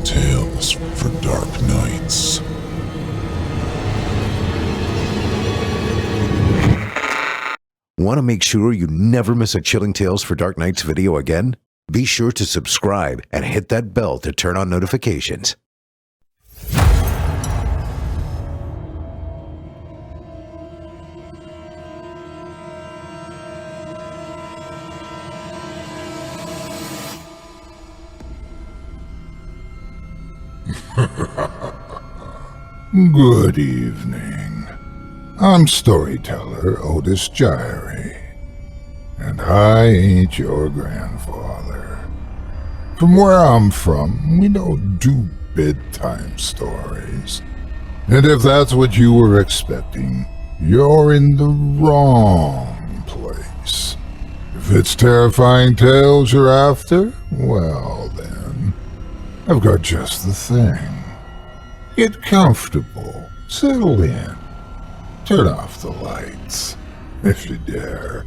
Chilling tales for dark nights. Want to make sure you never miss a Chilling Tales for Dark Nights video again? Be sure to subscribe and hit that bell to turn on notifications. Good evening. I'm storyteller Otis Jiry, and I ain't your grandfather. From where I'm from, we don't do bedtime stories. And if that's what you were expecting, you're in the wrong place. If it's terrifying tales you're after, well then, I've got just the thing. Get comfortable, settle in, turn off the lights, if you dare.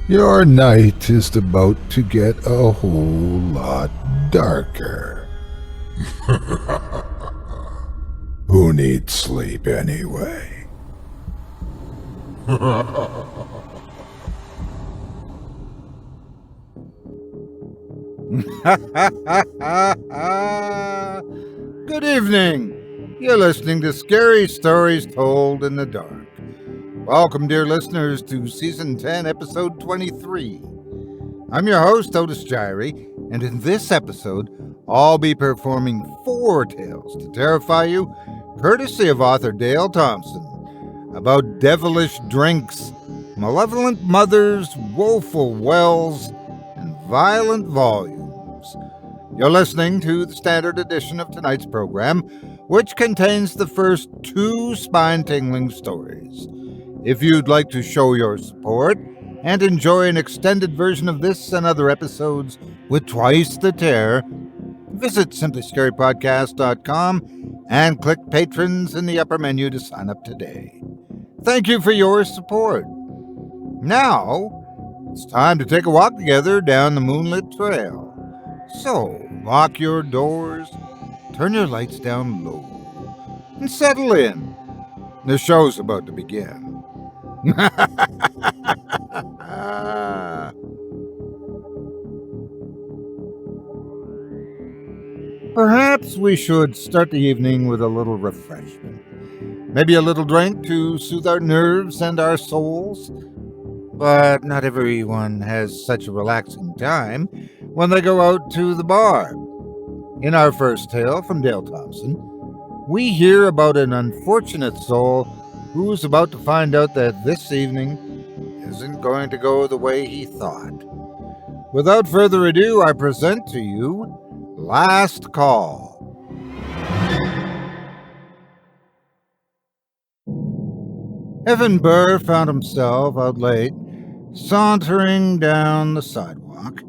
Your night is about to get a whole lot darker. Who needs sleep anyway? Good evening. You're listening to Scary Stories Told in the Dark. Welcome, dear listeners, to Season 10, Episode 23. I'm your host, Otis Jiry, and in this episode, I'll be performing 4 tales to terrify you, courtesy of author Dale Thompson, about devilish drinks, malevolent mothers, woeful wells, and violent volumes. You're listening to the standard edition of tonight's program, which contains the first 2 spine-tingling stories. If you'd like to show your support and enjoy an extended version of this and other episodes with twice the terror, visit simplyscarypodcast.com and click Patrons in the upper menu to sign up today. Thank you for your support. Now, it's time to take a walk together down the moonlit trail. So, lock your doors, turn your lights down low, and settle in. The show's about to begin. Perhaps we should start the evening with a little refreshment. Maybe a little drink to soothe our nerves and our souls. But not everyone has such a relaxing time when they go out to the bar. In our first tale from Dale Thompson, we hear about an unfortunate soul who's about to find out that this evening isn't going to go the way he thought. Without further ado, I present to you Last Call. Evan Burr found himself out late, sauntering down the sidewalk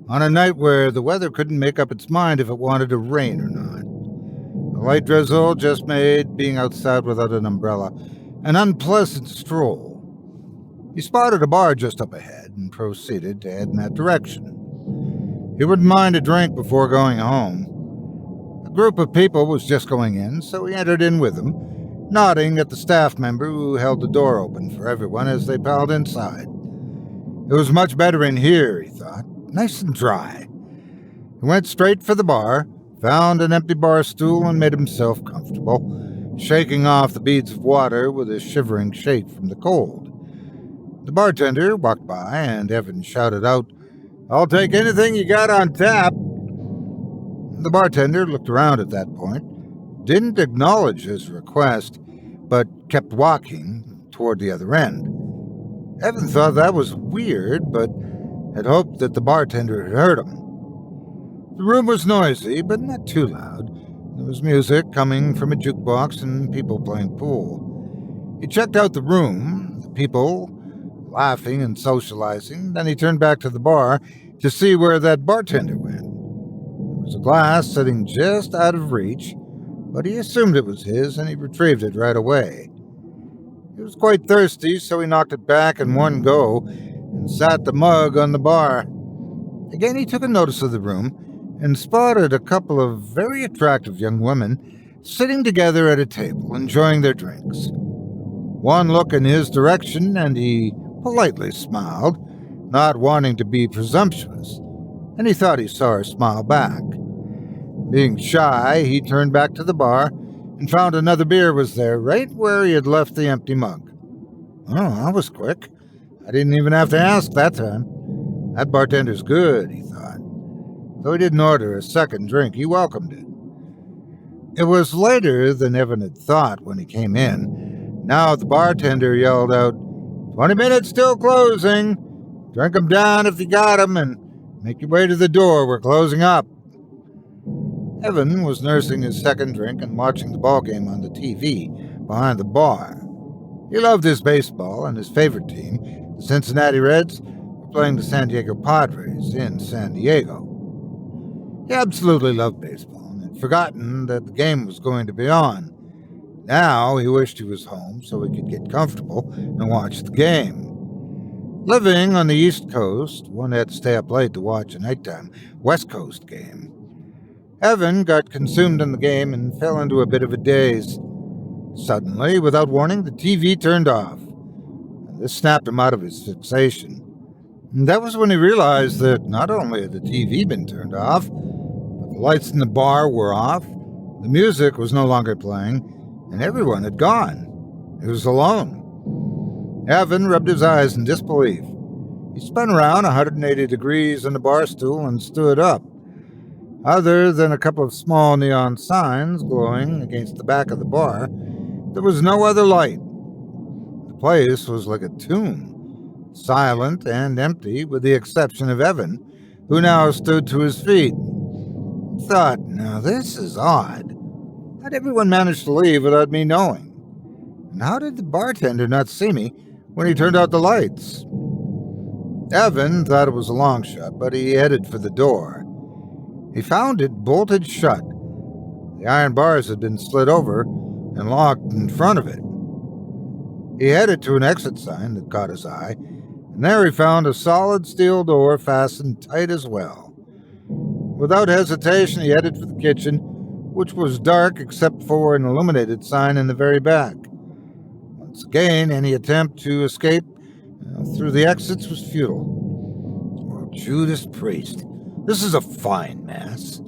on a night where the weather couldn't make up its mind if it wanted to rain or not. The light drizzle just made being outside without an umbrella an unpleasant stroll. He spotted a bar just up ahead and proceeded to head in that direction. He wouldn't mind a drink before going home. A group of people was just going in, so he entered in with them, nodding at the staff member who held the door open for everyone as they piled inside. It was much better in here, he thought, nice and dry. He went straight for the bar, found an empty bar stool, and made himself comfortable, shaking off the beads of water with a shivering shake from the cold. The bartender walked by, and Evan shouted out, "I'll take anything you got on tap." The bartender looked around at that point, didn't acknowledge his request, but kept walking toward the other end. Evan thought that was weird, but had hoped that the bartender had heard him. The room was noisy, but not too loud. There was music coming from a jukebox and people playing pool. He checked out the room, the people laughing and socializing. Then he turned back to the bar to see where that bartender went. There was a glass sitting just out of reach, but he assumed it was his and he retrieved it right away. He was quite thirsty, so he knocked it back in one go and sat the mug on the bar. Again, he took a notice of the room and spotted a couple of very attractive young women sitting together at a table, enjoying their drinks. One look in his direction, and he politely smiled, not wanting to be presumptuous, and he thought he saw her smile back. Being shy, he turned back to the bar and found another beer was there, right where he had left the empty mug. Oh, that was quick. I didn't even have to ask that time. That bartender's good, he thought. Though he didn't order a second drink, he welcomed it. It was later than Evan had thought when he came in. Now the bartender yelled out, 20 minutes till closing. Drink 'em down if you got 'em, and make your way to the door. We're closing up. Evan was nursing his second drink and watching the ball game on the TV behind the bar. He loved his baseball, and his favorite team, the Cincinnati Reds, were playing the San Diego Padres in San Diego. He absolutely loved baseball and had forgotten that the game was going to be on. Now he wished he was home so he could get comfortable and watch the game. Living on the East Coast, one had to stay up late to watch a nighttime West Coast game. Evan got consumed in the game and fell into a bit of a daze. Suddenly, without warning, the TV turned off. This snapped him out of his fixation. And that was when he realized that not only had the TV been turned off, but the lights in the bar were off, the music was no longer playing, and everyone had gone. He was alone. Evan rubbed his eyes in disbelief. He spun around 180 degrees on the bar stool and stood up. Other than a couple of small neon signs glowing against the back of the bar, there was no other light. The place was like a tomb, silent and empty with the exception of Evan, who now stood to his feet. He thought, now this is odd. How'd everyone manage to leave without me knowing? And how did the bartender not see me when he turned out the lights? Evan thought it was a long shot, but he headed for the door. He found it bolted shut. The iron bars had been slid over and locked in front of it. He headed to an exit sign that caught his eye, and there he found a solid steel door fastened tight as well. Without hesitation, he headed for the kitchen, which was dark except for an illuminated sign in the very back. Once again, any attempt to escape through the exits was futile. Oh, Judas Priest, this is a fine mess.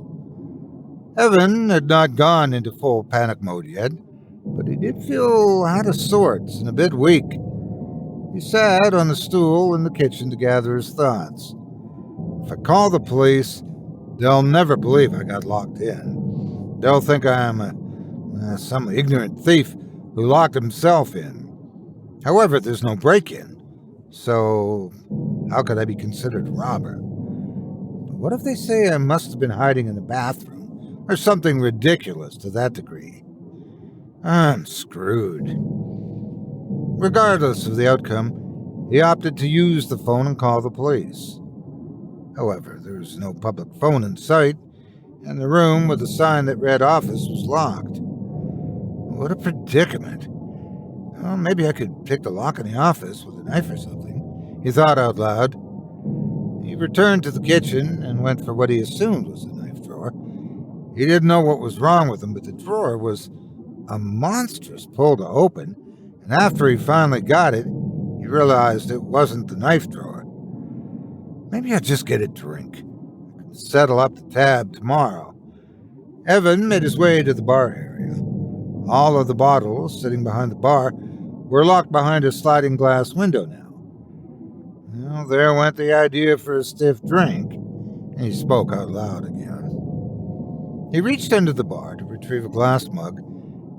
Evan had not gone into full panic mode yet, but he did feel out of sorts and a bit weak. He sat on the stool in the kitchen to gather his thoughts. If I call the police, they'll never believe I got locked in. They'll think I'm some ignorant thief who locked himself in. However, there's no break-in, so how could I be considered a robber? But what if they say I must have been hiding in the bathroom, or something ridiculous to that degree? I'm screwed. Regardless of the outcome, he opted to use the phone and call the police. However, there was no public phone in sight, and the room with the sign that read office was locked. What a predicament. Well, maybe I could pick the lock in the office with a knife or something, he thought out loud. He returned to the kitchen and went for what he assumed was a knife drawer. He didn't know what was wrong with him, but the drawer was a monstrous pull to open, and after he finally got it, he realized it wasn't the knife drawer. Maybe I'll just get a drink. I can settle up the tab tomorrow. Evan made his way to the bar area. All of the bottles sitting behind the bar were locked behind a sliding glass window now. Well, there went the idea for a stiff drink, and he spoke out loud again. He reached into the bar to retrieve a glass mug,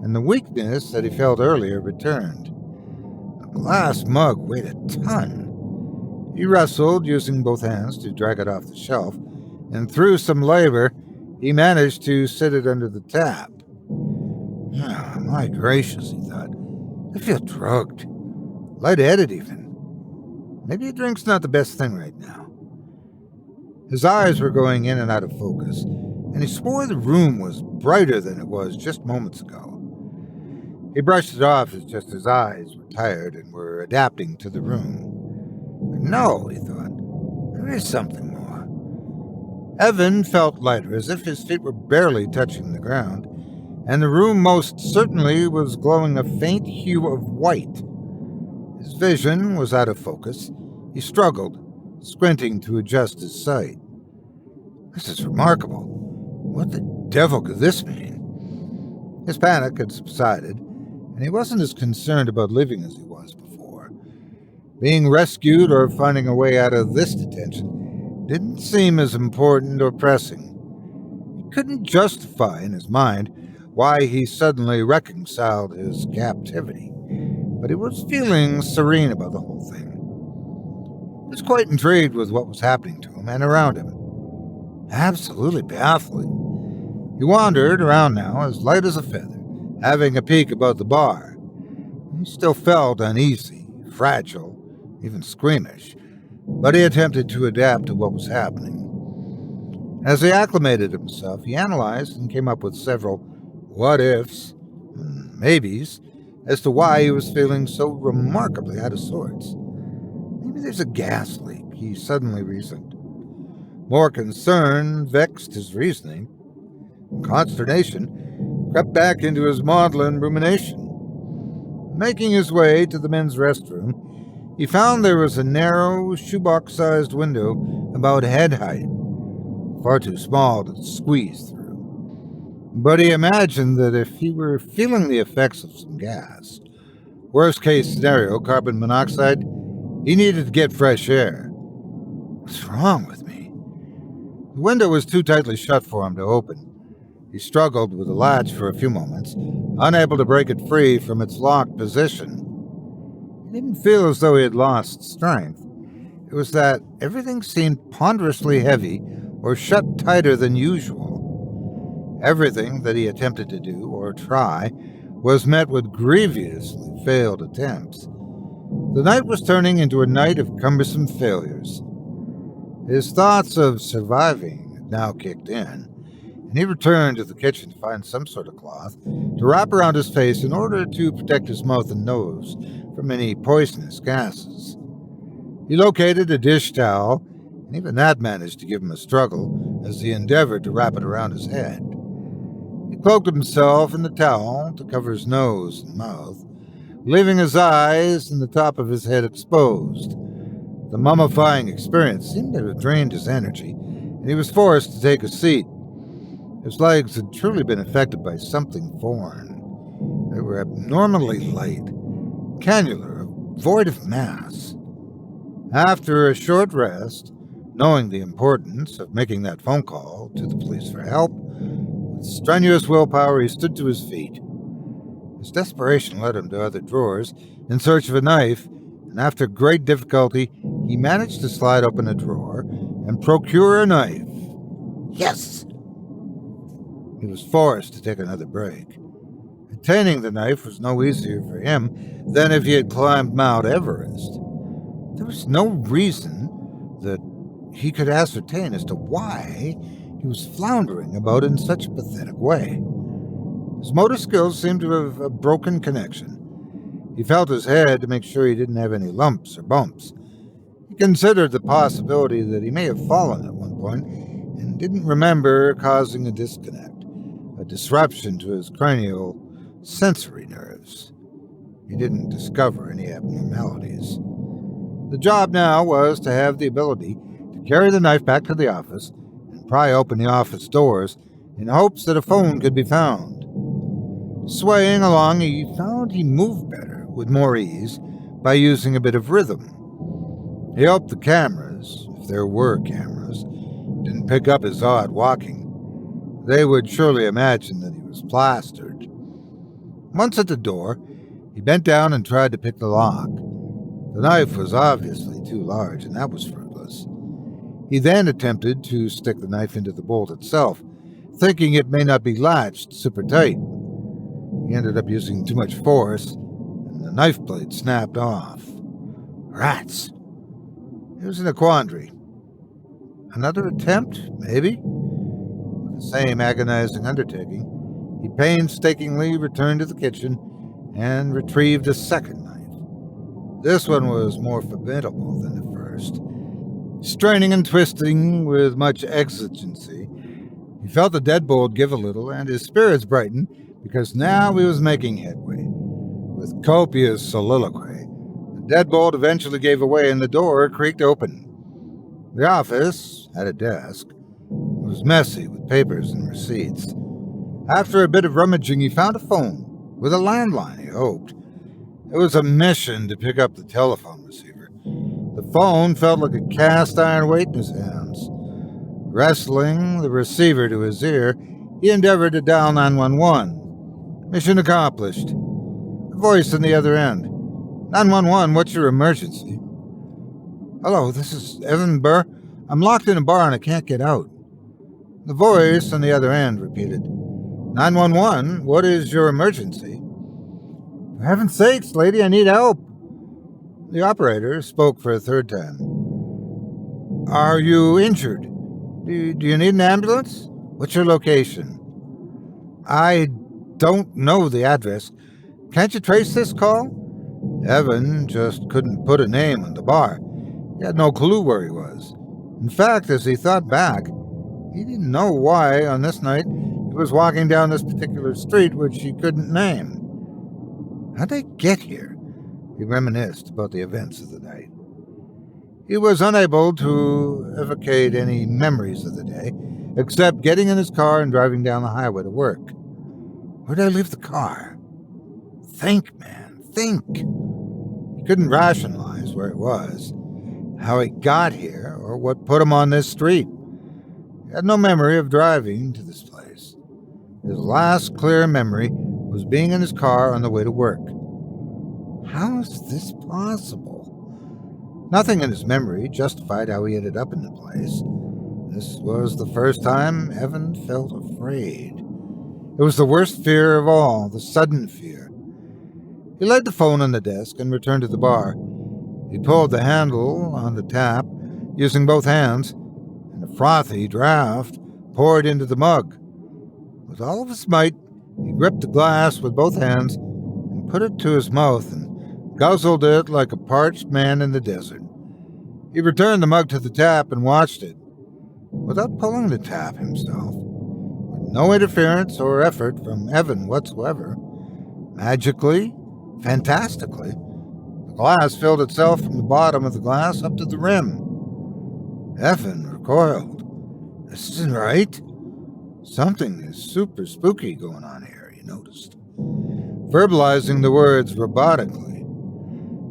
and the weakness that he felt earlier returned. A glass mug weighed a ton. He wrestled, using both hands to drag it off the shelf, and through some labor, he managed to sit it under the tap. Oh, my gracious, he thought. I feel drugged. Lightheaded, even. Maybe a drink's not the best thing right now. His eyes were going in and out of focus, and he swore the room was brighter than it was just moments ago. He brushed it off as just his eyes were tired and were adapting to the room. No, he thought, there is something more. Evan felt lighter, as if his feet were barely touching the ground, and the room most certainly was glowing a faint hue of white. His vision was out of focus. He struggled, squinting to adjust his sight. This is remarkable. What the devil could this mean? His panic had subsided, and he wasn't as concerned about living as he was before. Being rescued or finding a way out of this detention didn't seem as important or pressing. He couldn't justify in his mind why he suddenly reconciled his captivity, but he was feeling serene about the whole thing. He was quite intrigued with what was happening to him and around him. Absolutely baffling. He wandered around now, as light as a feather, having a peek about the bar. He still felt uneasy, fragile, even squeamish, but he attempted to adapt to what was happening. As he acclimated himself, he analyzed and came up with several what-ifs and maybes as to why he was feeling so remarkably out of sorts. Maybe there's a gas leak, he suddenly reasoned. More concern vexed his reasoning. Consternation crept back into his maudlin rumination. Making his way to the men's restroom, he found there was a narrow, shoebox-sized window about head height, far too small to squeeze through. But he imagined that if he were feeling the effects of some gas, worst-case scenario, carbon monoxide, he needed to get fresh air. What's wrong with me? The window was too tightly shut for him to open. He struggled with the latch for a few moments, unable to break it free from its locked position. He didn't feel as though he had lost strength. It was that everything seemed ponderously heavy or shut tighter than usual. Everything that he attempted to do or try was met with grievously failed attempts. The night was turning into a night of cumbersome failures. His thoughts of surviving had now kicked in, and he returned to the kitchen to find some sort of cloth to wrap around his face in order to protect his mouth and nose from any poisonous gases. He located a dish towel, and even that managed to give him a struggle as he endeavored to wrap it around his head. He cloaked himself in the towel to cover his nose and mouth, leaving his eyes and the top of his head exposed. The mummifying experience seemed to have drained his energy, and he was forced to take a seat. His legs had truly been affected by something foreign. They were abnormally light, cannular, void of mass. After a short rest, knowing the importance of making that phone call to the police for help, with strenuous willpower he stood to his feet. His desperation led him to other drawers in search of a knife, and after great difficulty, he managed to slide open a drawer and procure a knife. Yes! He was forced to take another break. Attaining the knife was no easier for him than if he had climbed Mount Everest. There was no reason that he could ascertain as to why he was floundering about in such a pathetic way. His motor skills seemed to have a broken connection. He felt his head to make sure he didn't have any lumps or bumps. He considered the possibility that he may have fallen at one point and didn't remember causing a disconnect, a disruption to his cranial sensory nerves. He didn't discover any abnormalities. The job now was to have the ability to carry the knife back to the office and pry open the office doors in hopes that a phone could be found. Swaying along, he found he moved better, with more ease, by using a bit of rhythm. He hoped the cameras, if there were cameras, didn't pick up his odd walking. They would surely imagine that he was plastered. Once at the door, he bent down and tried to pick the lock. The knife was obviously too large, and that was fruitless. He then attempted to stick the knife into the bolt itself, thinking it may not be latched super tight. He ended up using too much force, and the knife blade snapped off. Rats! He was in a quandary. Another attempt, maybe? With the same agonizing undertaking, he painstakingly returned to the kitchen and retrieved a second knife. This one was more formidable than the first. Straining and twisting with much exigency, he felt the deadbolt give a little, and his spirits brighten, because now he was making headway. With copious soliloquy, the deadbolt eventually gave away and the door creaked open. The office had a desk. It was messy with papers and receipts. After a bit of rummaging, he found a phone, with a landline, he hoped. It was a mission to pick up the telephone receiver. The phone felt like a cast-iron weight in his hands. Wrestling the receiver to his ear, he endeavored to dial 911. Mission accomplished. A voice on the other end. 911, what's your emergency? Hello, this is Evan Burr. I'm locked in a bar and I can't get out. The voice on the other end repeated. 911, what is your emergency? For heaven's sakes, lady, I need help. The operator spoke for a third time. Are you injured? Do you need an ambulance? What's your location? I don't know the address. Can't you trace this call? Evan just couldn't put a name on the bar. He had no clue where he was. In fact, as he thought back, he didn't know why on this night he was walking down this particular street which he couldn't name. How'd they get here? He reminisced about the events of the night. He was unable to evocate any memories of the day, except getting in his car and driving down the highway to work. Where'd I leave the car? Think, man, think. He couldn't rationalize where it was, how he got here, or what put him on this street. He had no memory of driving to this place. His last clear memory was being in his car on the way to work. How is this possible? Nothing in his memory justified how he ended up in the place. This was the first time Evan felt afraid. It was the worst fear of all, the sudden fear. He laid the phone on the desk and returned to the bar. He pulled the handle on the tap using both hands, and a frothy draft poured into the mug. With all of his might, he gripped the glass with both hands and put it to his mouth and guzzled it like a parched man in the desert. He returned the mug to the tap and watched it, without pulling the tap himself, with no interference or effort from Evan whatsoever. Magically, fantastically, the glass filled itself from the bottom of the glass up to the rim. Evan recoiled. This isn't right. Something is super spooky going on here, he noticed. Verbalizing the words robotically,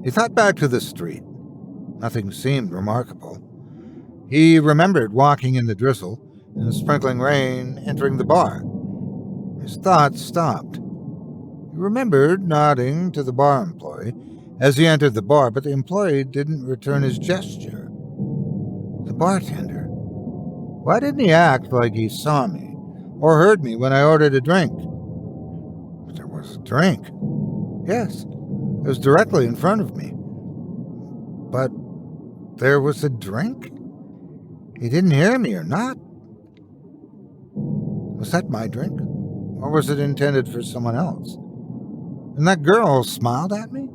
he thought back to the street. Nothing seemed remarkable. He remembered walking in the drizzle and the sprinkling rain entering the bar. His thoughts stopped. He remembered nodding to the bar employee as he entered the bar, but the employee didn't return his gesture. The bartender. Why didn't he act like he saw me or heard me when I ordered a drink? But there was a drink. Yes, it was directly in front of me. But there was a drink? He didn't hear me or not? Was that my drink? Or was it intended for someone else? And that girl smiled at me?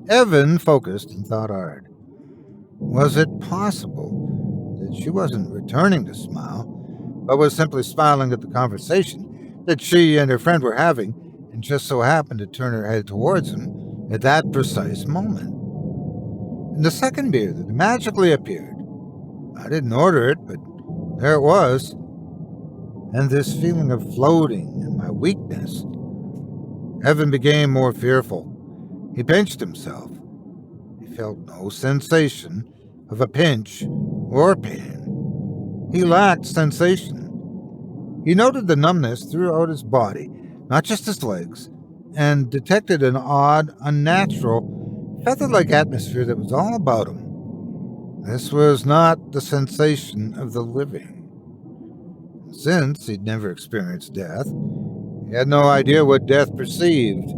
Evan focused and thought hard. Was it possible that she wasn't returning the smile, but was simply smiling at the conversation that she and her friend were having, and just so happened to turn her head towards him at that precise moment? And the second beer that magically appeared. I didn't order it, but there it was. And this feeling of floating and my weakness. Evan became more fearful. He pinched himself. He felt no sensation of a pinch or pain. He lacked sensation. He noted the numbness throughout his body, not just his legs, and detected an odd, unnatural, feather-like atmosphere that was all about him. This was not the sensation of the living. Since he'd never experienced death, he had no idea what death perceived.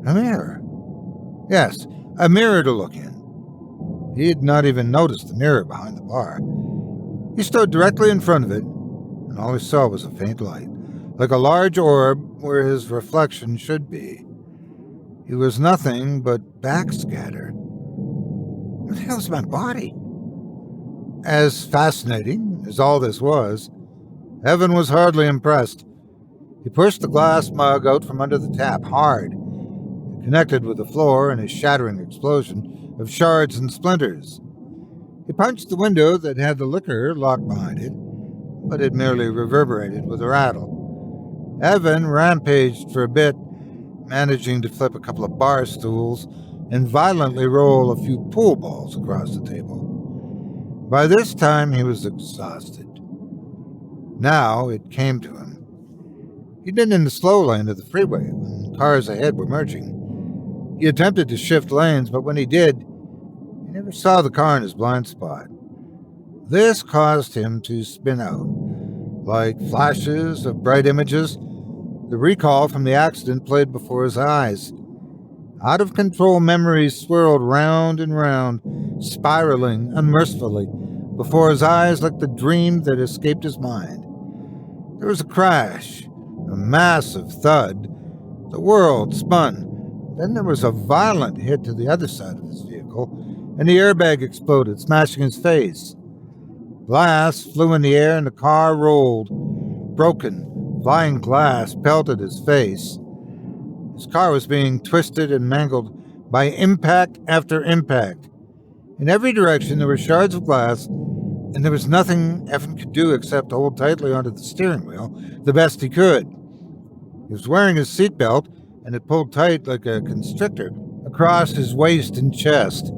A mirror. Yes, a mirror to look in. He had not even noticed the mirror behind the bar. He stood directly in front of it, and all he saw was a faint light, like a large orb where his reflection should be. He was nothing but backscattered. What the hell's my body? As fascinating as all this was, Evan was hardly impressed. He pushed the glass mug out from under the tap hard. It connected with the floor in a shattering explosion of shards and splinters. He punched the window that had the liquor locked behind it, but it merely reverberated with a rattle. Evan rampaged for a bit, managing to flip a couple of bar stools and violently roll a few pool balls across the table. By this time, he was exhausted. Now it came to him. He'd been in the slow lane of the freeway when cars ahead were merging. He attempted to shift lanes, but when he did, he never saw the car in his blind spot. This caused him to spin out. Like flashes of bright images, the recall from the accident played before his eyes. Out-of-control memories swirled round and round, spiraling unmercifully before his eyes like the dream that escaped his mind. There was a crash, a massive thud. The world spun. Then there was a violent hit to the other side of his vehicle, and the airbag exploded, smashing his face. Glass flew in the air and the car rolled. Broken, flying glass pelted his face. His car was being twisted and mangled by impact after impact. In every direction there were shards of glass, and there was nothing Evan could do except hold tightly onto the steering wheel the best he could. He was wearing his seatbelt, and it pulled tight like a constrictor across his waist and chest.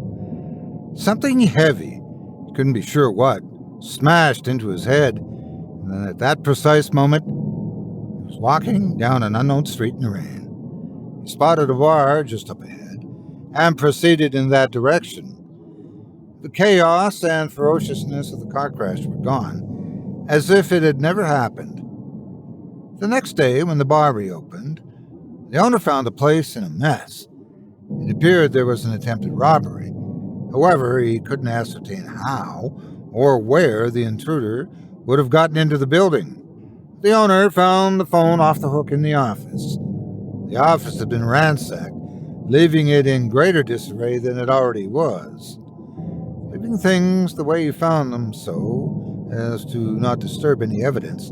Something heavy, he couldn't be sure what, smashed into his head, and then at that precise moment, he was walking down an unknown street in the rain. He spotted a bar just up ahead and proceeded in that direction. The chaos and ferociousness of the car crash were gone, as if it had never happened. The next day, when the bar reopened, the owner found the place in a mess. It appeared there was an attempted robbery. However, he couldn't ascertain how or where the intruder would have gotten into the building. The owner found the phone off the hook in the office. The office had been ransacked, leaving it in greater disarray than it already was. Leaving things the way he found them so as to not disturb any evidence,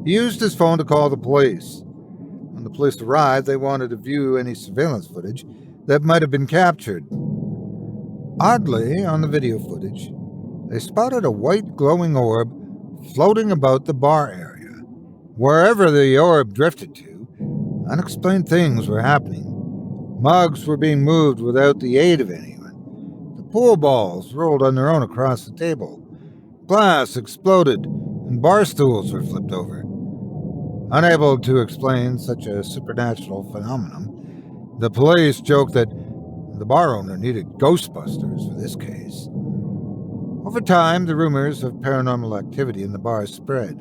he used his phone to call the police. When the police arrived, they wanted to view any surveillance footage that might have been captured. Oddly, on the video footage, they spotted a white glowing orb floating about the bar area. Wherever the orb drifted to, unexplained things were happening. Mugs were being moved without the aid of anyone. The pool balls rolled on their own across the table. Glass exploded, and bar stools were flipped over. Unable to explain such a supernatural phenomenon, the police joked that the bar owner needed Ghostbusters for this case. Over time, the rumors of paranormal activity in the bar spread,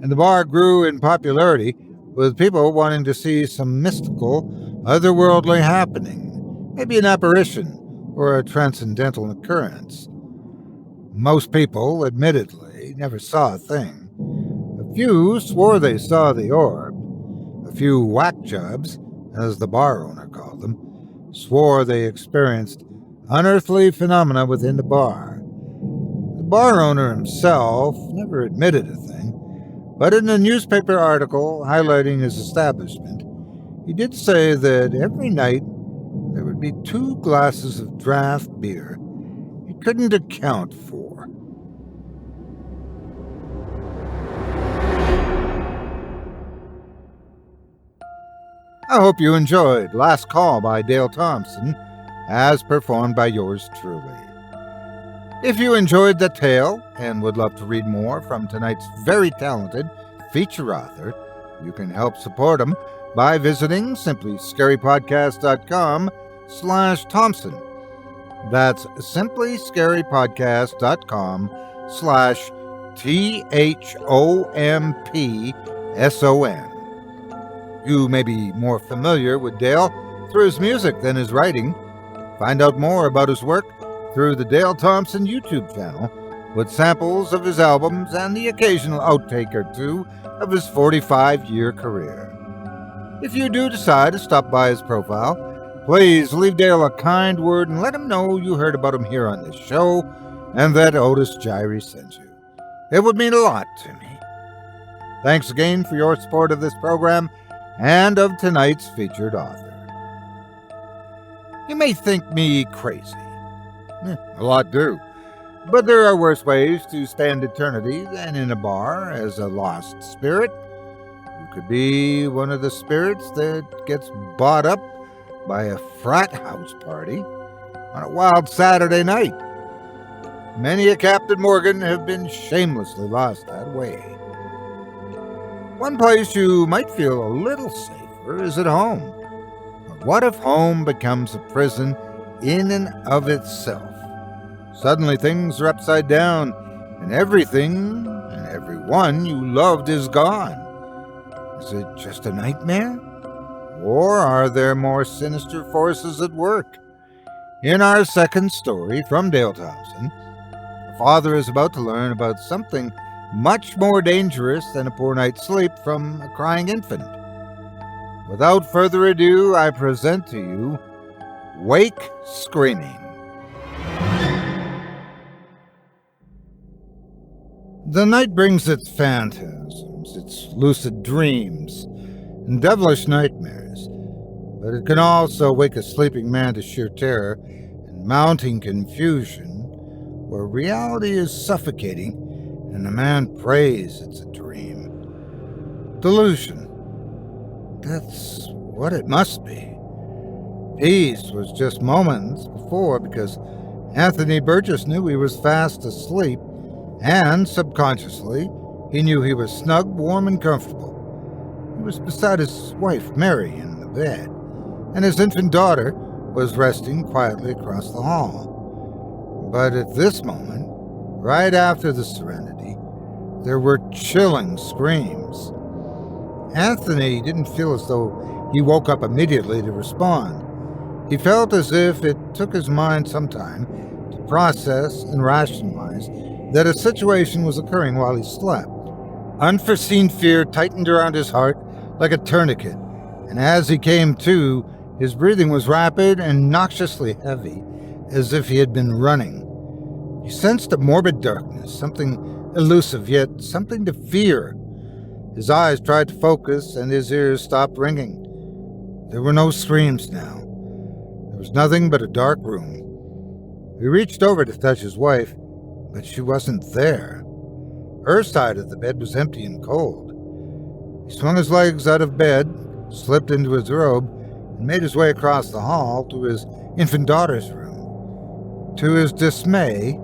and the bar grew in popularity, with people wanting to see some mystical, otherworldly happening, maybe an apparition or a transcendental occurrence. Most people, admittedly, never saw a thing. A few swore they saw the orb. A few whack jobs, as the bar owner called them, swore they experienced unearthly phenomena within the bar. The bar owner himself never admitted a thing, but in a newspaper article highlighting his establishment, he did say that every night there would be 2 glasses of draft beer he couldn't account for. I hope you enjoyed Last Call by Dale Thompson, as performed by yours truly. If you enjoyed the tale and would love to read more from tonight's very talented feature author, you can help support him by visiting simplyscarypodcast.com/Thompson. That's simplyscarypodcast.com/THOMPSON. You may be more familiar with Dale through his music than his writing. Find out more about his work through the Dale Thompson YouTube channel, with samples of his albums and the occasional outtake or two of his 45-year career. If you do decide to stop by his profile, please leave Dale a kind word and let him know you heard about him here on this show. and that Otis Jiry sent you. It would mean a lot to me. Thanks again for your support of this program and of tonight's featured author. You may think me crazy. A lot do. But there are worse ways to spend eternity than in a bar as a lost spirit. You could be one of the spirits that gets bought up by a frat house party on a wild Saturday night. Many a Captain Morgan have been shamelessly lost that way. One place you might feel a little safer is at home. But what if home becomes a prison in and of itself? Suddenly things are upside down, and everything and everyone you loved is gone. Is it just a nightmare? Or are there more sinister forces at work? In our second story from Dale Thompson, a father is about to learn about something much more dangerous than a poor night's sleep from a crying infant. Without further ado, I present to you Wake Screaming. The night brings its phantasms, its lucid dreams, and devilish nightmares, but it can also wake a sleeping man to sheer terror and mounting confusion, where reality is suffocating and the man prays it's a dream. Delusion. That's what it must be. Peace was just moments before, because Anthony Burgess knew he was fast asleep, and subconsciously he knew he was snug, warm, and comfortable. He was beside his wife, Mary, in the bed, and his infant daughter was resting quietly across the hall. But at this moment, right after the serenity, there were chilling screams. Anthony didn't feel as though he woke up immediately to respond. He felt as if it took his mind some time to process and rationalize that a situation was occurring while he slept. Unforeseen fear tightened around his heart like a tourniquet, and as he came to, his breathing was rapid and noxiously heavy, as if he had been running. He sensed a morbid darkness, something elusive, yet something to fear. His eyes tried to focus, and his ears stopped ringing. There were no screams now. There was nothing but a dark room. He reached over to touch his wife, but she wasn't there. Her side of the bed was empty and cold. He swung his legs out of bed, slipped into his robe, and made his way across the hall to his infant daughter's room. To his dismay,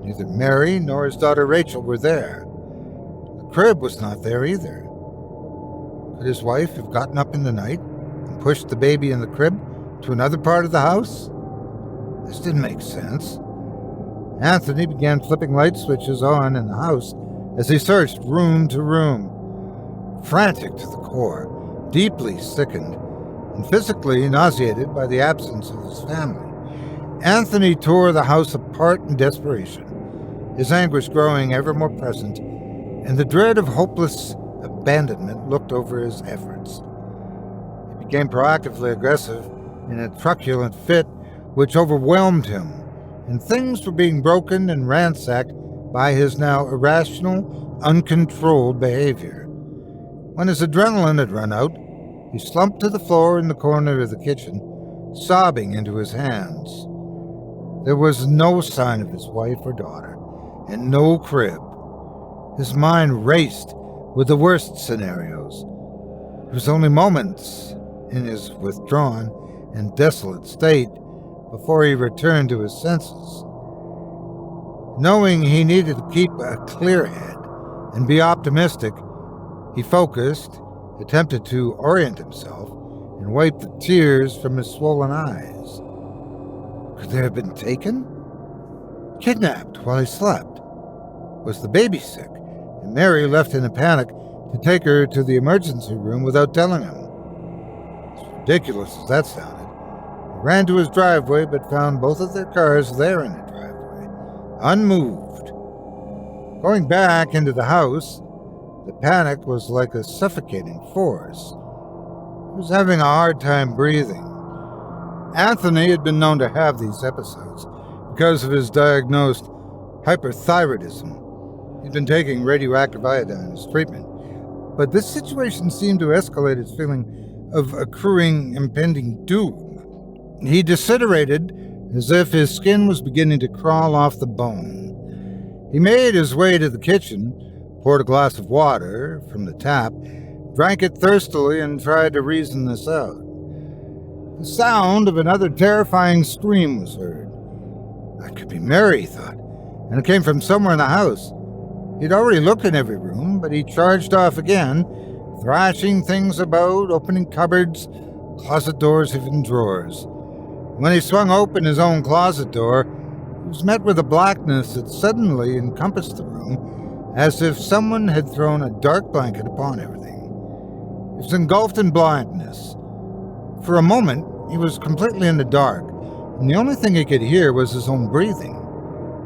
neither Mary nor his daughter Rachel were there. The crib was not there either. Could his wife have gotten up in the night and pushed the baby in the crib to another part of the house? This didn't make sense. Anthony began flipping light switches on in the house as he searched room to room. Frantic to the core, deeply sickened, and physically nauseated by the absence of his family, Anthony tore the house apart in desperation, his anguish growing ever more present, and the dread of hopeless abandonment looked over his efforts. He became proactively aggressive in a truculent fit which overwhelmed him, and things were being broken and ransacked by his now irrational, uncontrolled behavior. When his adrenaline had run out, he slumped to the floor in the corner of the kitchen, sobbing into his hands. There was no sign of his wife or daughter, and no crib. His mind raced with the worst scenarios. It was only moments in his withdrawn and desolate state before he returned to his senses. Knowing he needed to keep a clear head and be optimistic, he focused, attempted to orient himself, and wiped the tears from his swollen eyes. Could they have been taken? Kidnapped while he slept? Was the baby sick, and Mary left in a panic to take her to the emergency room without telling him? As ridiculous as that sounded, he ran to his driveway but found both of their cars there in the driveway, unmoved. Going back into the house, the panic was like a suffocating force. He was having a hard time breathing. Anthony had been known to have these episodes because of his diagnosed hyperthyroidism. He'd been taking radioactive iodine as treatment, but this situation seemed to escalate his feeling of accruing impending doom. He desiderated as if his skin was beginning to crawl off the bone. He made his way to the kitchen, poured a glass of water from the tap, drank it thirstily, and tried to reason this out. The sound of another terrifying scream was heard. That could be Mary, he thought, and it came from somewhere in the house. He'd already looked in every room, but he charged off again, thrashing things about, opening cupboards, closet doors, even drawers. When he swung open his own closet door, he was met with a blackness that suddenly encompassed the room, as if someone had thrown a dark blanket upon everything. He was engulfed in blindness. For a moment, he was completely in the dark, and the only thing he could hear was his own breathing,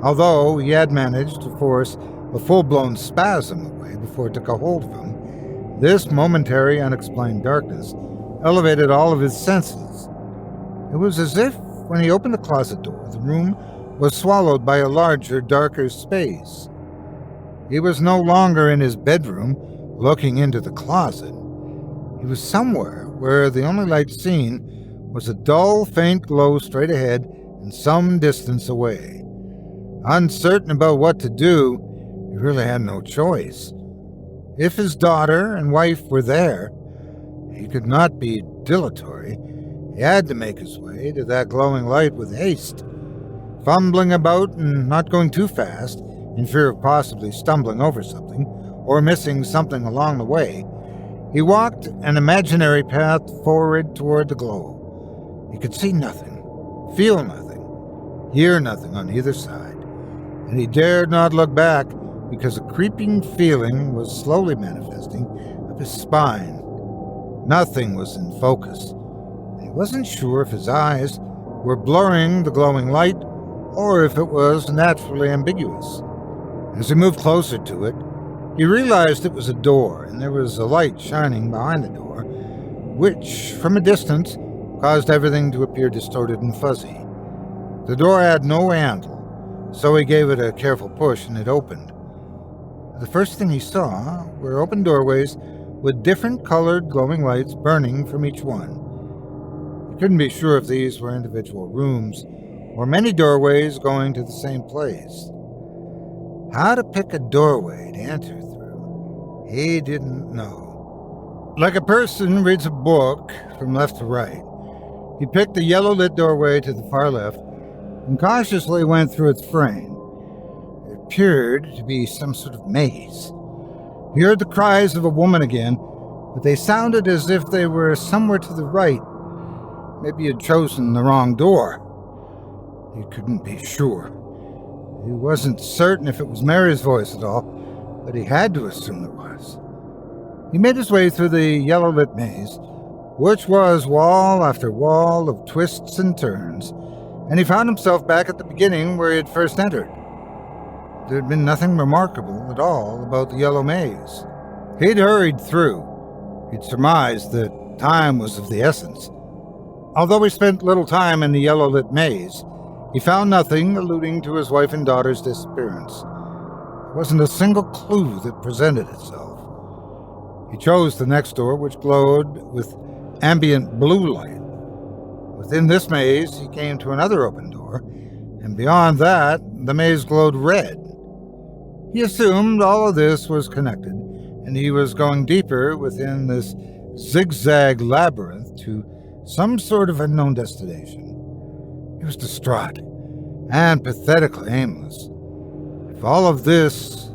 although he had managed to force a full-blown spasm away before it took a hold of him. This momentary, unexplained darkness elevated all of his senses. It was as if, when he opened the closet door, the room was swallowed by a larger, darker space. He was no longer in his bedroom, looking into the closet. He was somewhere where the only light seen was a dull, faint glow straight ahead and some distance away. Uncertain about what to do, he really had no choice. If his daughter and wife were there, he could not be dilatory. He had to make his way to that glowing light with haste. Fumbling about and not going too fast, in fear of possibly stumbling over something or missing something along the way, he walked an imaginary path forward toward the glow. He could see nothing, feel nothing, hear nothing on either side, and he dared not look back because a creeping feeling was slowly manifesting up his spine. Nothing was in focus. He wasn't sure if his eyes were blurring the glowing light or if it was naturally ambiguous. As he moved closer to it, he realized it was a door, and there was a light shining behind the door, which, from a distance, caused everything to appear distorted and fuzzy. The door had no handle, so he gave it a careful push and it opened. The first thing he saw were open doorways with different colored glowing lights burning from each one. He couldn't be sure if these were individual rooms or many doorways going to the same place. How to pick a doorway to enter through, he didn't know. Like a person reads a book from left to right, he picked the yellow-lit doorway to the far left and cautiously went through its frame. It appeared to be some sort of maze. He heard the cries of a woman again, but they sounded as if they were somewhere to the right. Maybe he had chosen the wrong door. He couldn't be sure. He wasn't certain if it was Mary's voice at all, but he had to assume it was. He made his way through the yellow-lit maze, which was wall after wall of twists and turns, and he found himself back at the beginning where he had first entered. There had been nothing remarkable at all about the yellow maze. He'd hurried through. He'd surmised that time was of the essence. Although he spent little time in the yellow-lit maze, he found nothing alluding to his wife and daughter's disappearance. There wasn't a single clue that presented itself. He chose the next door, which glowed with ambient blue light. Within this maze, he came to another open door, and beyond that, the maze glowed red. He assumed all of this was connected, and he was going deeper within this zigzag labyrinth to some sort of unknown destination. He was distraught and pathetically aimless. If all of this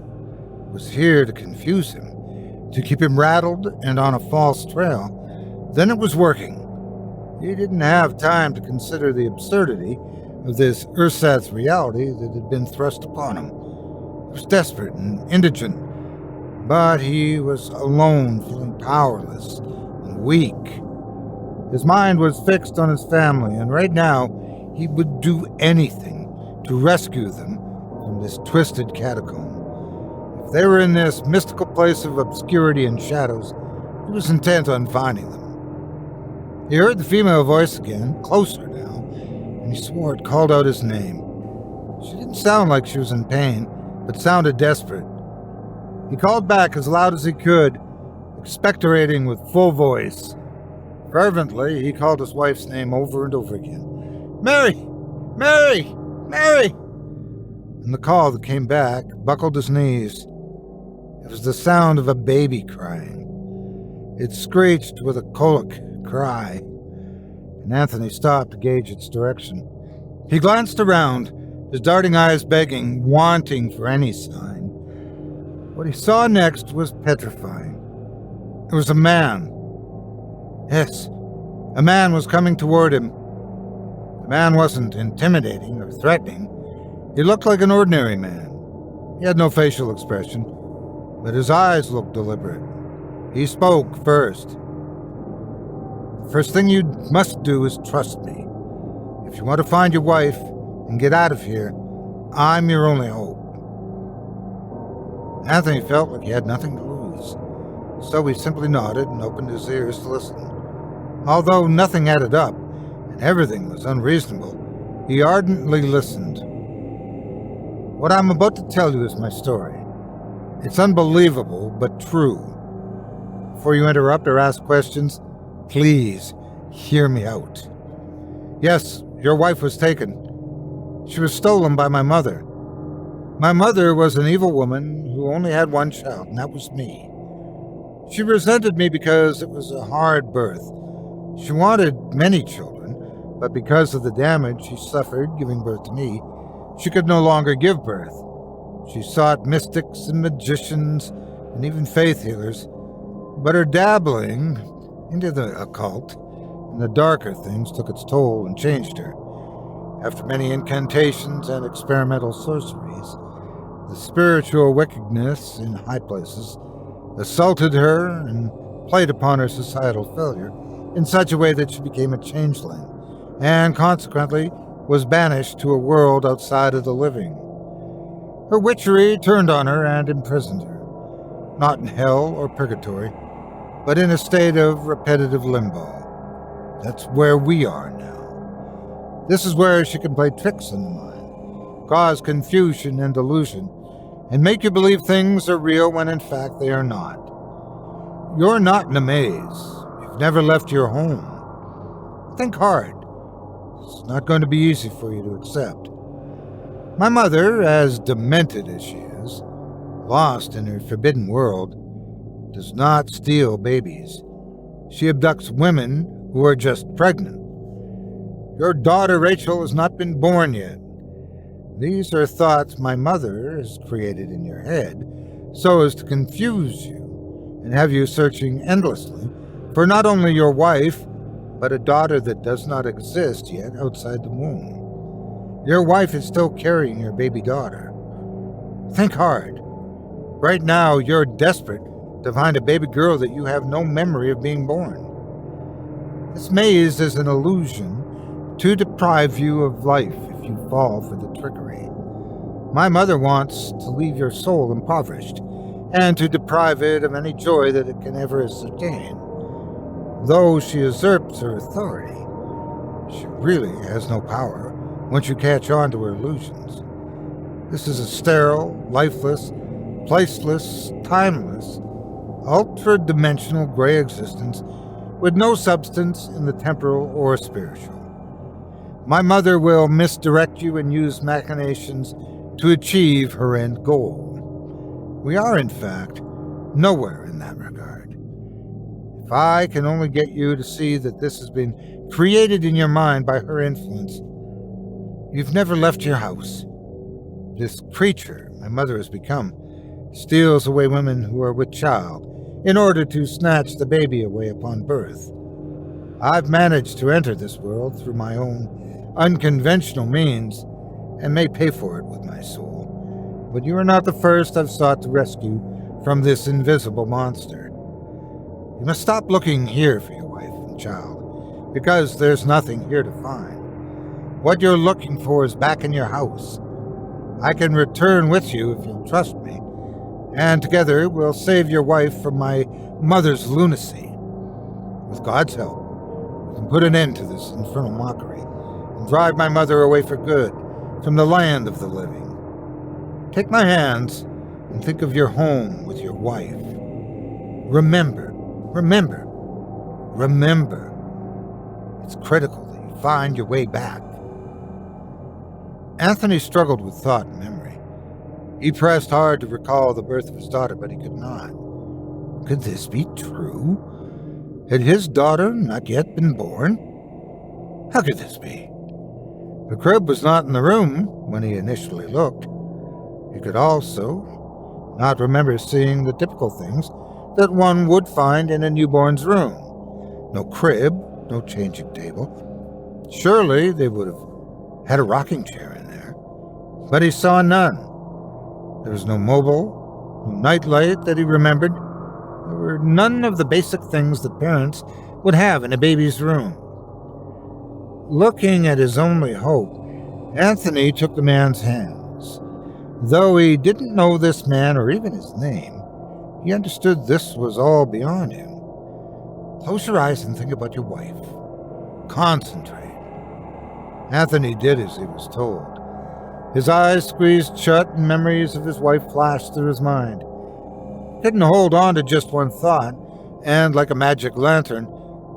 was here to confuse him, to keep him rattled and on a false trail, then it was working. He didn't have time to consider the absurdity of this ersatz reality that had been thrust upon him. He was desperate and indigent, but he was alone, feeling powerless and weak. His mind was fixed on his family, and right now he would do anything to rescue them from this twisted catacomb. If they were in this mystical place of obscurity and shadows, he was intent on finding them. He heard the female voice again, closer now, and he swore it called out his name. She didn't sound like she was in pain, but sounded desperate. He called back as loud as he could, expectorating with full voice. Fervently, he called his wife's name over and over again. Mary! Mary! Mary! And the call that came back buckled his knees. It was the sound of a baby crying. It screeched with a colic cry, and Anthony stopped to gauge its direction. He glanced around, his darting eyes begging, wanting for any sign. What he saw next was petrifying. It was a man. Yes, a man was coming toward him. The man wasn't intimidating or threatening. He looked like an ordinary man. He had no facial expression, but his eyes looked deliberate. He spoke first. The first thing you must do is trust me. If you want to find your wife and get out of here, I'm your only hope. Anthony felt like he had nothing to lose, so he simply nodded and opened his ears to listen. Although nothing added up, and everything was unreasonable, he ardently listened. What I'm about to tell you is my story. It's unbelievable, but true. Before you interrupt or ask questions, please hear me out. Yes, your wife was taken. She was stolen by my mother. My mother was an evil woman who only had one child, and that was me. She resented me because it was a hard birth. She wanted many children, but because of the damage she suffered giving birth to me, she could no longer give birth. She sought mystics and magicians and even faith healers, but her dabbling into the occult and the darker things took its toll and changed her. After many incantations and experimental sorceries, the spiritual wickedness in high places assaulted her and played upon her societal failure in such a way that she became a changeling, and consequently was banished to a world outside of the living. Her witchery turned on her and imprisoned her, not in hell or purgatory, but in a state of repetitive limbo. That's where we are now. This is where she can play tricks on the mind, cause confusion and delusion, and make you believe things are real when in fact they are not. You're not in a maze. You've never left your home. Think hard. It's not going to be easy for you to accept. My mother, as demented as she is, lost in her forbidden world, does not steal babies. She abducts women who are just pregnant. Your daughter Rachel has not been born yet. These are thoughts my mother has created in your head so as to confuse you and have you searching endlessly for not only your wife, but a daughter that does not exist yet outside the womb. Your wife is still carrying your baby daughter. Think hard. Right now, you're desperate to find a baby girl that you have no memory of being born. This maze is an illusion to deprive you of life if you fall for the trickery. My mother wants to leave your soul impoverished and to deprive it of any joy that it can ever ascertain. Though she usurps her authority, she really has no power once you catch on to her illusions. This is a sterile, lifeless, placeless, timeless, ultra-dimensional gray existence with no substance in the temporal or spiritual. My mother will misdirect you and use machinations to achieve her end goal. We are, in fact, nowhere in that regard. If I can only get you to see that this has been created in your mind by her influence, you've never left your house. This creature my mother has become steals away women who are with child in order to snatch the baby away upon birth. I've managed to enter this world through my own unconventional means and may pay for it with my soul. But you are not the first I've sought to rescue from this invisible monster. You must stop looking here for your wife and child, because there's nothing here to find. What you're looking for is back in your house. I can return with you if you'll trust me, and together we'll save your wife from my mother's lunacy. With God's help, we can put an end to this infernal mockery and drive my mother away for good from the land of the living. Take my hands and think of your home with your wife. Remember. It's critical that you find your way back. Anthony struggled with thought and memory. He pressed hard to recall the birth of his daughter, but he could not. Could this be true? Had his daughter not yet been born? How could this be? The crib was not in the room when he initially looked. He could also not remember seeing the typical things that one would find in a newborn's room. No crib, no changing table. Surely they would have had a rocking chair in there. But he saw none. There was no mobile, no nightlight that he remembered. There were none of the basic things that parents would have in a baby's room. Looking at his only hope, Anthony took the man's hands. Though he didn't know this man or even his name, he understood this was all beyond him. Close your eyes and think about your wife. Concentrate. Anthony did as he was told. His eyes squeezed shut and memories of his wife flashed through his mind. He couldn't hold on to just one thought, and like a magic lantern,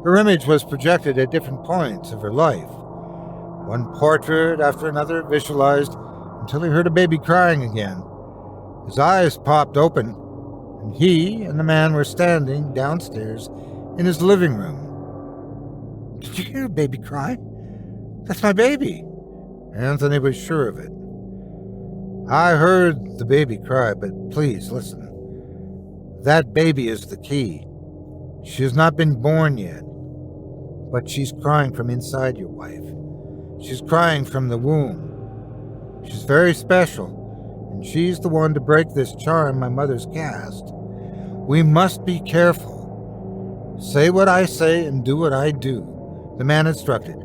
her image was projected at different points of her life. One portrait after another visualized until he heard a baby crying again. His eyes popped open, and he and the man were standing downstairs in his living room. Did you hear a baby cry? That's my baby. Anthony was sure of it. I heard the baby cry, but please listen. That baby is the key. She has not been born yet, but she's crying from inside your wife. She's crying from the womb. She's very special, and she's the one to break this charm my mother's cast. We must be careful. Say what I say and do what I do, the man instructed.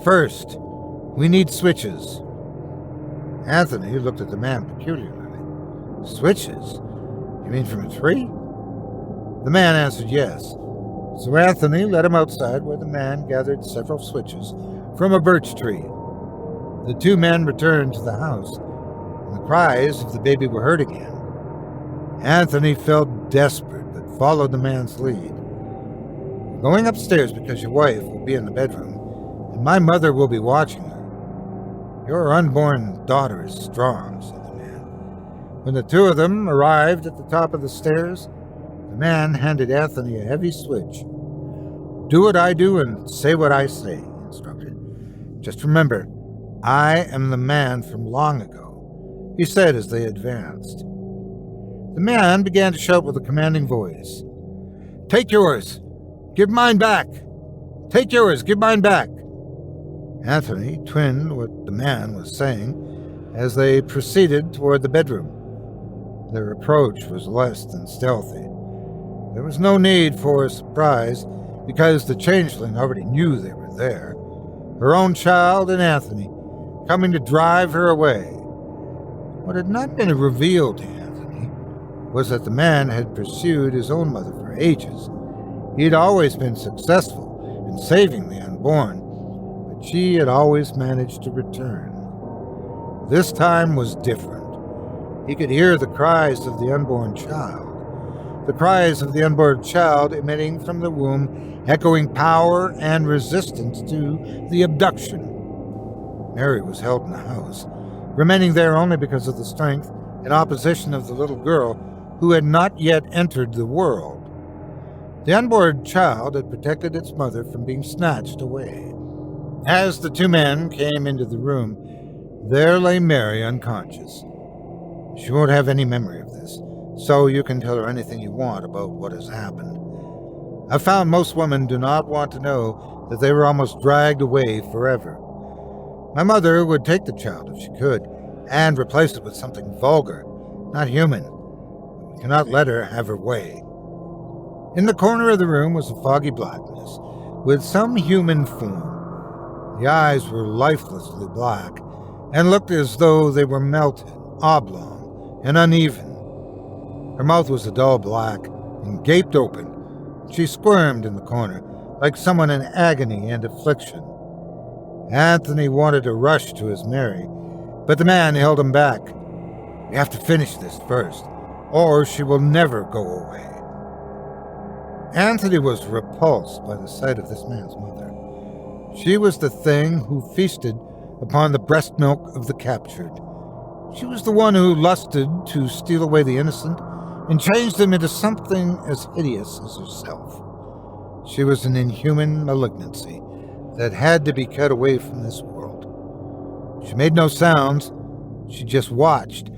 First, we need switches. Anthony looked at the man peculiarly. Switches? You mean from a tree? The man answered yes. So Anthony led him outside where the man gathered several switches from a birch tree. The two men returned to the house, and the cries of the baby were heard again. Anthony felt desperate, but followed the man's lead. Going upstairs because your wife will be in the bedroom, and my mother will be watching her. Your unborn daughter is strong, said the man. When the two of them arrived at the top of the stairs, the man handed Anthony a heavy switch. Do what I do and say what I say, he instructed. Just remember, I am the man from long ago, he said as they advanced. The man began to shout with a commanding voice. Take yours! Give mine back! Take yours! Give mine back! Anthony twinned what the man was saying as they proceeded toward the bedroom. Their approach was less than stealthy. There was no need for a surprise because the changeling already knew they were there. Her own child and Anthony coming to drive her away. What had not been revealed to Anthony was that the man had pursued his own mother for ages. He had always been successful in saving the unborn, but she had always managed to return. This time was different. He could hear the cries of the unborn child. The cries of the unborn child emitting from the womb, echoing power and resistance to the abduction. Mary was held in the house, remaining there only because of the strength and opposition of the little girl who had not yet entered the world. The unborn child had protected its mother from being snatched away. As the two men came into the room, there lay Mary unconscious. She won't have any memory of this, so you can tell her anything you want about what has happened. I found most women do not want to know that they were almost dragged away forever. My mother would take the child if she could, and replace it with something vulgar, not human. We cannot let her have her way. In the corner of the room was a foggy blackness, with some human form. The eyes were lifelessly black, and looked as though they were melted, oblong, and uneven. Her mouth was a dull black, and gaped open. She squirmed in the corner, like someone in agony and affliction. Anthony wanted to rush to his Mary, But the man held him back. "We have to finish this first, or she will never go away." Anthony was repulsed by the sight of this man's mother. She was the thing who feasted upon the breast milk of the captured. She was the one who lusted to steal away the innocent and change them into something as hideous as herself. She was an inhuman malignancy that had to be cut away from this world. She made no sounds. She just watched,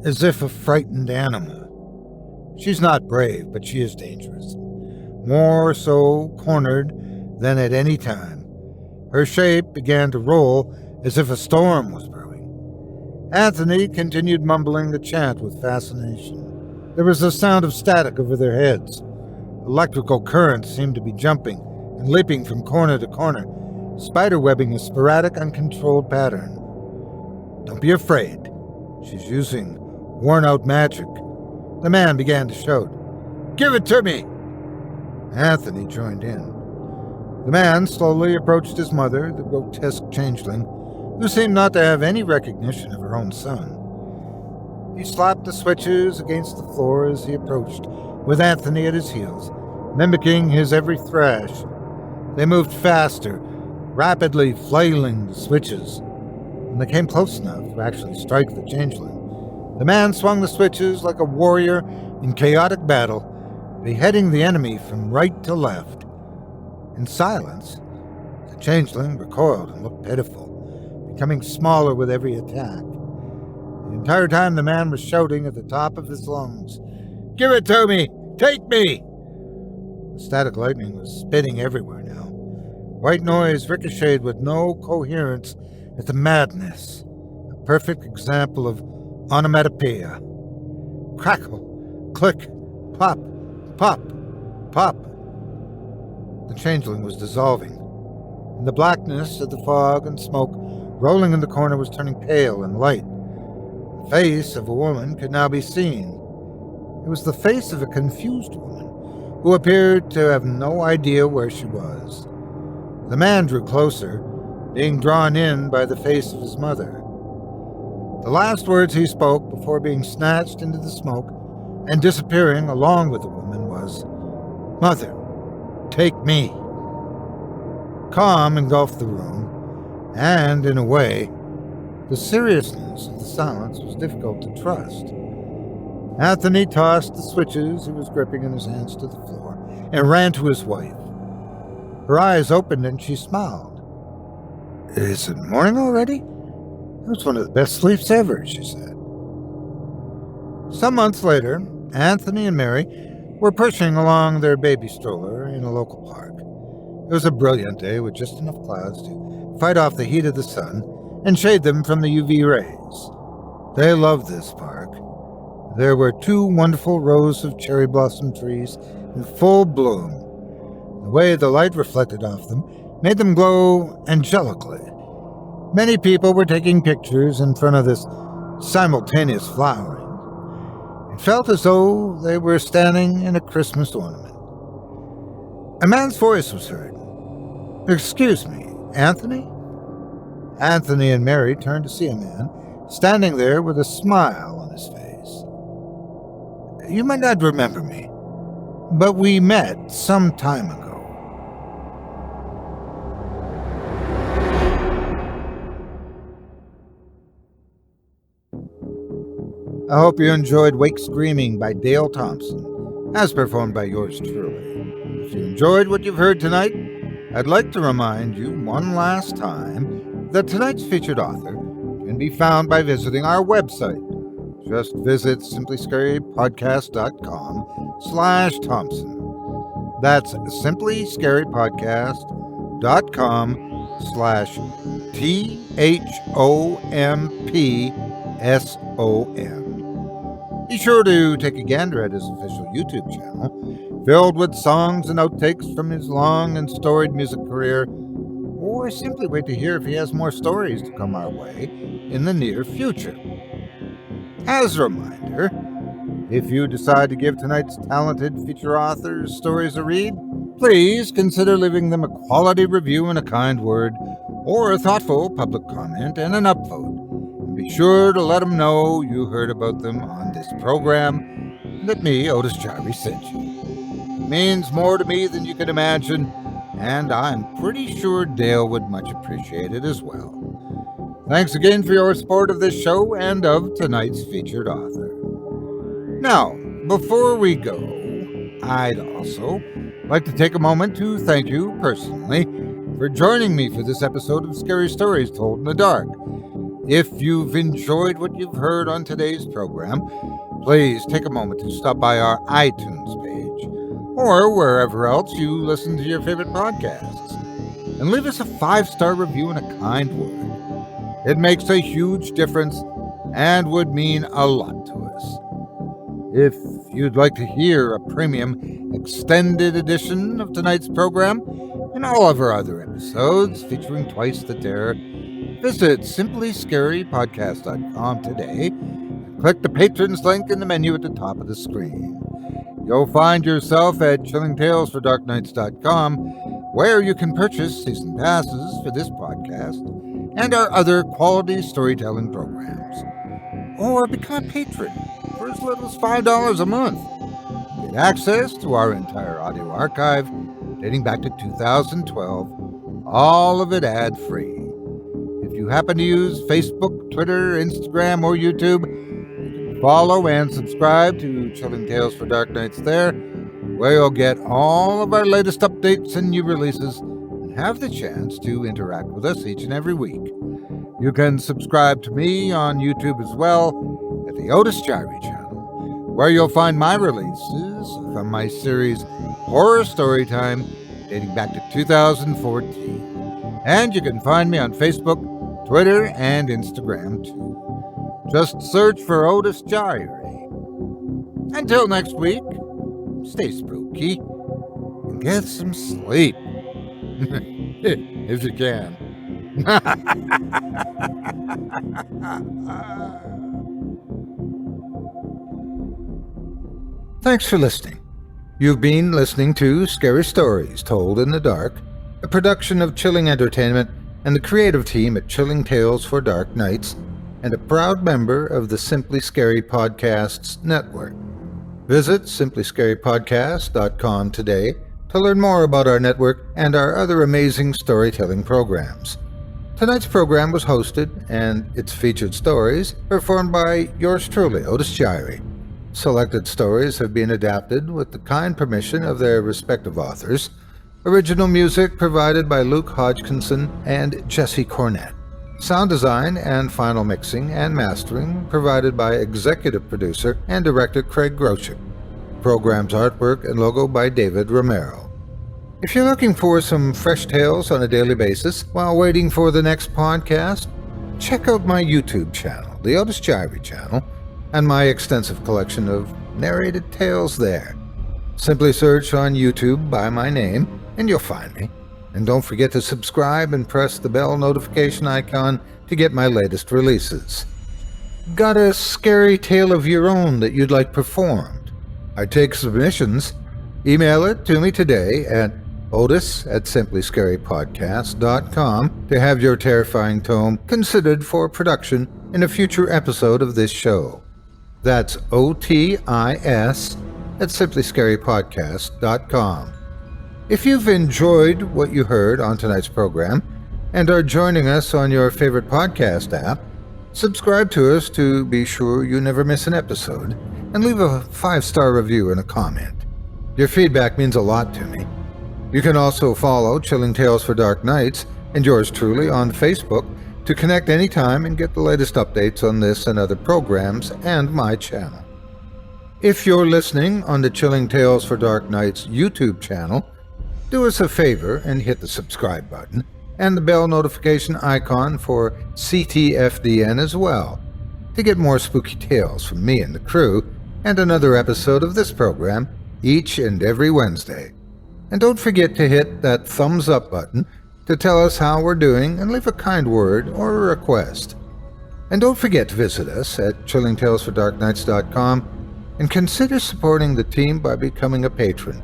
as if a frightened animal. She's not brave, but she is dangerous. More so cornered than at any time. Her shape began to roll as if a storm was brewing. Anthony continued mumbling the chant with fascination. There was a sound of static over their heads. Electrical currents seemed to be jumping and leaping from corner to corner, spiderwebbing a sporadic, uncontrolled pattern. "Don't be afraid. She's using worn-out magic." The man began to shout. "Give it to me!" Anthony joined in. The man slowly approached his mother, the grotesque changeling, who seemed not to have any recognition of her own son. He slapped the switches against the floor as he approached, with Anthony at his heels, mimicking his every thrash. They moved faster, rapidly flailing the switches. When they came close enough to actually strike the changeling, the man swung the switches like a warrior in chaotic battle, beheading the enemy from right to left. In silence, the changeling recoiled and looked pitiful, becoming smaller with every attack. The entire time the man was shouting at the top of his lungs, "Give it to me! Take me!" The static lightning was spitting everywhere now. White noise ricocheted with no coherence at the madness, a perfect example of onomatopoeia. Crackle, click, pop, pop, pop. The changeling was dissolving. In the blackness of the fog and smoke, rolling in the corner was turning pale and light. The face of a woman could now be seen. It was the face of a confused woman who appeared to have no idea where she was. The man drew closer, being drawn in by the face of his mother. The last words he spoke before being snatched into the smoke and disappearing along with the woman was, "Mother, take me." Calm engulfed the room, and, in a way, the seriousness of the silence was difficult to trust. Anthony tossed the switches he was gripping in his hands to the floor and ran to his wife. Her eyes opened and she smiled. "Is it morning already? That was one of the best sleeps ever," she said. Some months later, Anthony and Mary were pushing along their baby stroller in a local park. It was a brilliant day with just enough clouds to fight off the heat of the sun and shade them from the UV rays. They loved this park. There were 2 wonderful rows of cherry blossom trees in full bloom. The way the light reflected off them made them glow angelically. Many people were taking pictures in front of this simultaneous flowering. It felt as though they were standing in a Christmas ornament. A man's voice was heard. "Excuse me, Anthony?" Anthony and Mary turned to see a man standing there with a smile on his face. "You might not remember me, but we met some time ago." I hope you enjoyed Wake Screaming by Dale Thompson, as performed by yours truly. If you enjoyed what you've heard tonight, I'd like to remind you one last time that tonight's featured author can be found by visiting our website. Just visit simplyscarypodcast.com/Thompson. That's simplyscarypodcast.com/THOMPSON. Be sure to take a gander at his official YouTube channel, filled with songs and outtakes from his long and storied music career, or simply wait to hear if he has more stories to come our way in the near future. As a reminder, if you decide to give tonight's talented feature authors' stories a read, please consider leaving them a quality review and a kind word, or a thoughtful public comment and an upvote. Be sure to let them know you heard about them on this program and that me, Otis Jiry, sent you. It means more to me than you can imagine, and I'm pretty sure Dale would much appreciate it as well. Thanks again for your support of this show and of tonight's featured author. Now, before we go, I'd also like to take a moment to thank you personally for joining me for this episode of Scary Stories Told in the Dark. If you've enjoyed what you've heard on today's program, please take a moment to stop by our iTunes page or wherever else you listen to your favorite podcasts and leave us a 5-star review and a kind word. It makes a huge difference and would mean a lot to us. If you'd like to hear a premium extended edition of tonight's program and all of our other episodes featuring Twice the Terror, visit simplyscarypodcast.com today and click the patrons link in the menu at the top of the screen. You'll find yourself at chillingtalesfordarknights.com, where you can purchase season passes for this podcast and our other quality storytelling programs. Or become a patron for as little as $5 a month. Get access to our entire audio archive dating back to 2012, all of it ad-free. If you happen to use Facebook, Twitter, Instagram, or YouTube, you can follow and subscribe to Chilling Tales for Dark Nights there, where you'll get all of our latest updates and new releases and have the chance to interact with us each and every week. You can subscribe to me on YouTube as well at the Otis Jiry channel, where you'll find my releases from my series Horror Storytime dating back to 2014. And you can find me on Facebook, Twitter, and Instagram too. Just search for Otis Jiry. Until next week, stay spooky and get some sleep. If you can. Thanks for listening. You've been listening to Scary Stories Told in the Dark, a production of Chilling Entertainment and the creative team at Chilling Tales for Dark Nights, and a proud member of the Simply Scary Podcasts network. Visit simplyscarypodcast.com today to learn more about our network and our other amazing storytelling programs. Tonight's program was hosted, and its featured stories performed by yours truly, Otis Jiry. Selected stories have been adapted with the kind permission of their respective authors. Original music provided by Luke Hodgkinson and Jesse Cornett. Sound design and final mixing and mastering provided by executive producer and director Craig Groshek. Program's artwork and logo by David Romero. If you're looking for some fresh tales on a daily basis while waiting for the next podcast, check out my YouTube channel, the Otis Jiry channel, and my extensive collection of narrated tales there. Simply search on YouTube by my name, and you'll find me. And don't forget to subscribe and press the bell notification icon to get my latest releases. Got a scary tale of your own that you'd like performed? I take submissions. Email it to me today at otis@simplyscarypodcast.com to have your terrifying tome considered for production in a future episode of this show. That's otis@simplyscarypodcast.com. If you've enjoyed what you heard on tonight's program and are joining us on your favorite podcast app, subscribe to us to be sure you never miss an episode, and leave a 5-star review and a comment. Your feedback means a lot to me. You can also follow Chilling Tales for Dark Nights and yours truly on Facebook to connect anytime and get the latest updates on this and other programs and my channel. If you're listening on the Chilling Tales for Dark Nights YouTube channel, do us a favor and hit the subscribe button and the bell notification icon for ctfdn as well to get more spooky tales from me and the crew and another episode of this program each and every Wednesday. And don't forget to hit that thumbs up button to tell us how we're doing and leave a kind word or a request. And don't forget to visit us at chillingtalesfordarknights.com and consider supporting the team by becoming a patron.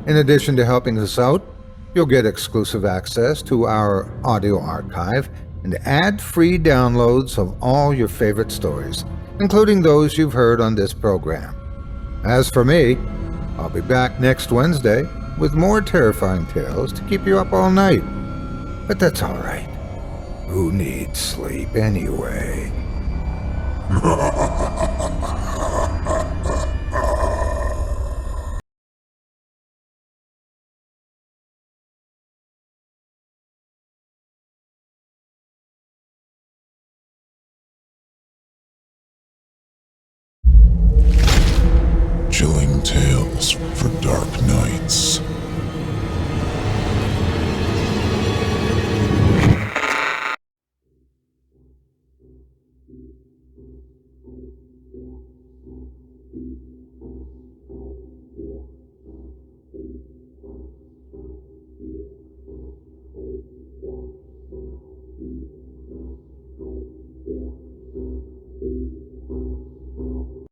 In addition to helping us out, you'll get exclusive access to our audio archive and ad-free downloads of all your favorite stories, including those you've heard on this program. As for me, I'll be back next Wednesday with more terrifying tales to keep you up all night. But that's all right. Who needs sleep anyway? Chilling tales for dark nights.